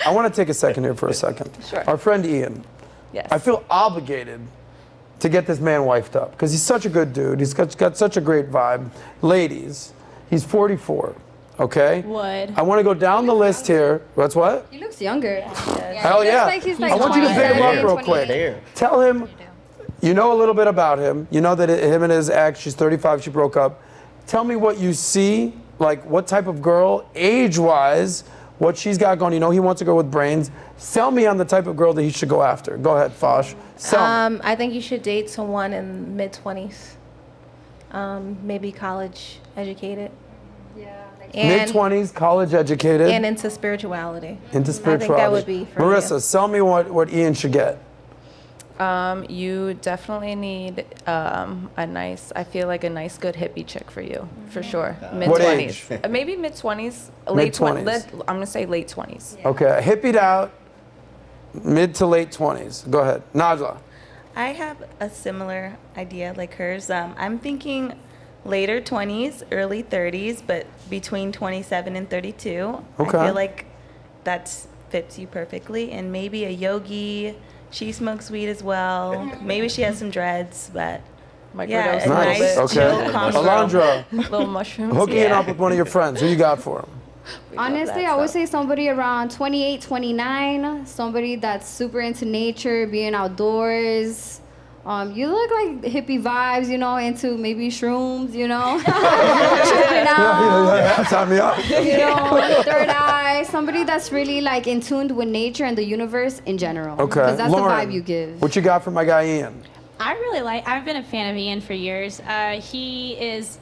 I want to take a second here for a second. Sure. Our friend Ian. Yes. I feel obligated to get this man wifed up because he's such a good dude. He's got such a great vibe. Ladies, he's 44. Okay? Would. I want to go down the list here. What's what? He looks younger. Hell yeah. Like he's like I want you to pick him up 27, real quick. Tell him, you know a little bit about him. You know that him and his ex, she's 35, she broke up. Tell me what you see, like what type of girl, age-wise, what she's got going. You know he wants a girl with brains. Sell me on the type of girl that he should go after. Go ahead, Fosh. Sell me. I think you should date someone in mid-20s. Maybe college educated. Mid-20s, college educated. And into spirituality. Into spirituality. I think that would be for Marissa, sell me what Ian should get. You definitely need I feel like a nice, good hippie chick for you, for sure. Mid-20s. Maybe mid-20s, late 20s. I'm going to say late 20s. Yeah. Okay, hippied out, mid to late 20s. Go ahead. Najla. I have a similar idea like hers. I'm thinking later 20s, early 30s, but between 27 and 32. Okay. I feel like that fits you perfectly. And maybe a yogi. She smokes weed as well. Maybe she has some dreads, but yeah, a nice, chill, calm girl. Alondra, little mushrooms. hook Ian up with one of your friends. Who you got for him? Honestly, I would say somebody around 28, 29. Somebody that's super into nature, being outdoors. You look like hippie vibes, you know, into maybe shrooms, you know. Tripping out. Yeah, sign me up. You know, third eye. Somebody that's really like in tune with nature and the universe in general. Okay, because that's Lauren, the vibe you give. What you got for my guy Ian? I've been a fan of Ian for years. He is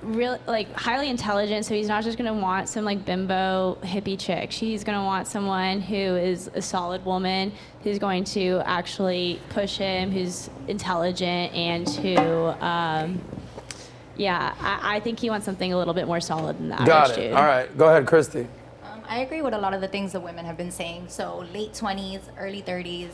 real, like highly intelligent, so he's not just gonna want some like bimbo hippie chick. He's gonna want someone who is a solid woman, who's going to actually push him, who's intelligent, and who, I think he wants something a little bit more solid than that. Got it. All right, go ahead, Christy. I agree with a lot of the things the women have been saying. So late 20s, early 30s.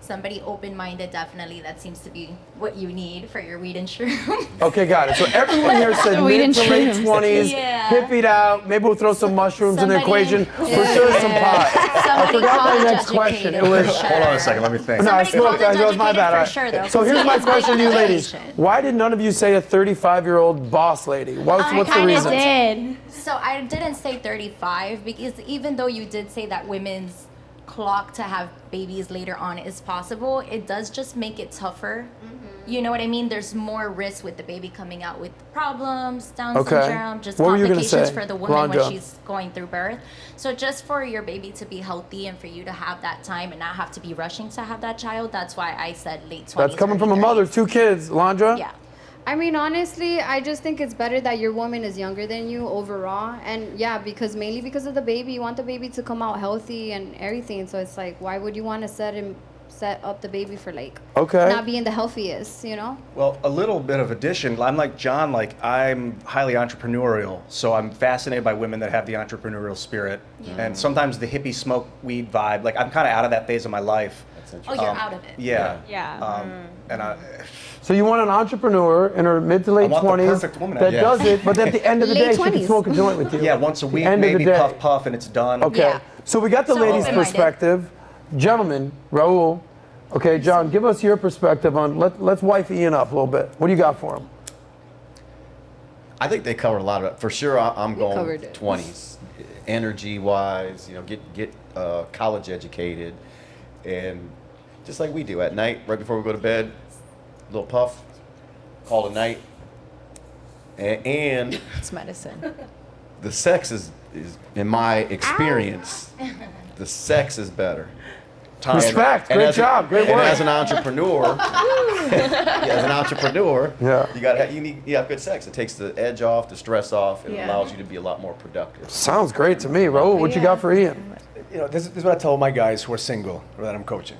Somebody open-minded, definitely. That seems to be what you need for your weed and shroom. Okay, got it. So everyone here said mid to late 20s, hippied out. Maybe we'll throw some mushrooms in the equation. For sure, some pot. I forgot my next question. It was. Hold on a second. Let me think. No, I smoked. That was my bad. Sure, though, so here's my question to you, ladies. Why did none of you say a 35-year-old boss lady? What's the reason? Did. So I didn't say 35 because even though you did say that women's clock to have babies later on is possible, it does just make it tougher. You know what I mean? There's more risk with the baby coming out with problems, Down syndrome, just complications for the woman when she's going through birth. So just for your baby to be healthy and for you to have that time and not have to be rushing to have that child, that's why I said late 20s. That's coming from a mother, 2 kids. Landra? Yeah. I mean, honestly, I just think it's better that your woman is younger than you overall. And yeah, mainly because of the baby, you want the baby to come out healthy and everything. So it's like, why would you want to set up the baby for like not being the healthiest, you know? Well, a little bit of addition. I'm like John, like I'm highly entrepreneurial. So I'm fascinated by women that have the entrepreneurial spirit. And sometimes the hippie smoke weed vibe, like I'm kind of out of that phase of my life. Oh, you're out of it. Yeah. Yeah. So you want an entrepreneur in her mid to late 20s that does it, but at the end of the day, she can smoke a joint with you. Yeah, once a week, maybe puff, puff, and it's done. Okay, so we got the ladies' perspective. Gentlemen, Raul, okay, John, give us your perspective on, let's wife Ian up a little bit. What do you got for him? I think they covered a lot of it. For sure, I'm going 20s. Energy-wise, you know, get college educated. And just like we do at night, right before we go to bed, a little puff, call it night. And it's medicine. The sex is in my experience, the sex is better. Respect, great job, great work. And as an entrepreneur, you have good sex. It takes the edge off, the stress off, and allows you to be a lot more productive. Sounds great to me, Raul. What you got for Ian? You know, this is what I tell my guys who are single or that I'm coaching.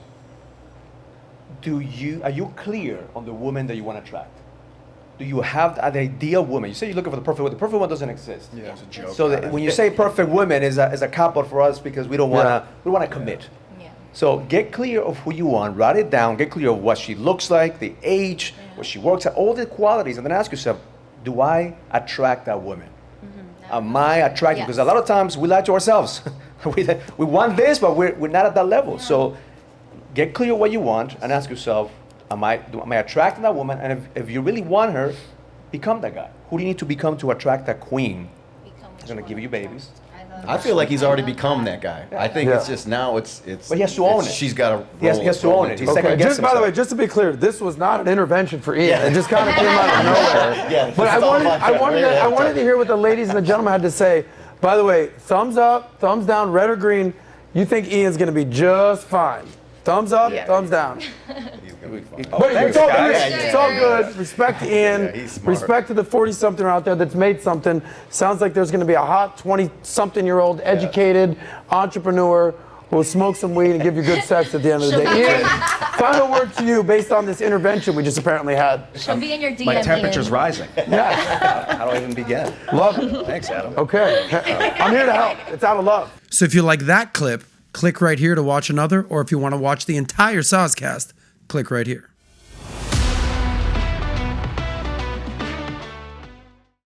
Are you clear on the woman that you want to attract? Do you have an ideal woman? You say you're looking for the perfect woman. The perfect one doesn't exist. Yeah, it's a joke. So when you say perfect woman, is a cop out for us because we don't want to. We want to commit. Yeah. So get clear of who you want. Write it down. Get clear of what she looks like, the age, what she works at, all the qualities, and then ask yourself, do I attract that woman? Am I attractive? Because a lot of times we lie to ourselves. we want this, but we're not at that level. So get clear what you want and ask yourself, am I attracting that woman? And if you really want her, become that guy. Who do you need to become to attract that queen? Who's going to give you babies. I feel like he's already become that guy. I think it's just now it's. But he has to own it. She's got to. He has to own it. He's Okay. Just by the way, just to be clear, this was not an intervention for Ian. It just kind of came out of nowhere. Yeah, but I wanted to hear what the ladies and the gentlemen had to say. By the way, thumbs up, thumbs down, red or green. You think Ian's going to be just fine? Thumbs up, thumbs down. It's all good. Respect to Ian. Respect to the 40-something out there that's made something. Sounds like there's going to be a hot 20-something-year-old educated entrepreneur who will smoke some weed and give you good sex at the end of the day. Ian, final word to you based on this intervention we just apparently had. She'll be in your DM. My temperature's rising. Yeah. How do I even begin? Love it. Thanks, Adam. Okay. I'm here to help. It's out of love. So if you like that clip, click right here to watch another, or if you want to watch the entire SOSCAST, click right here.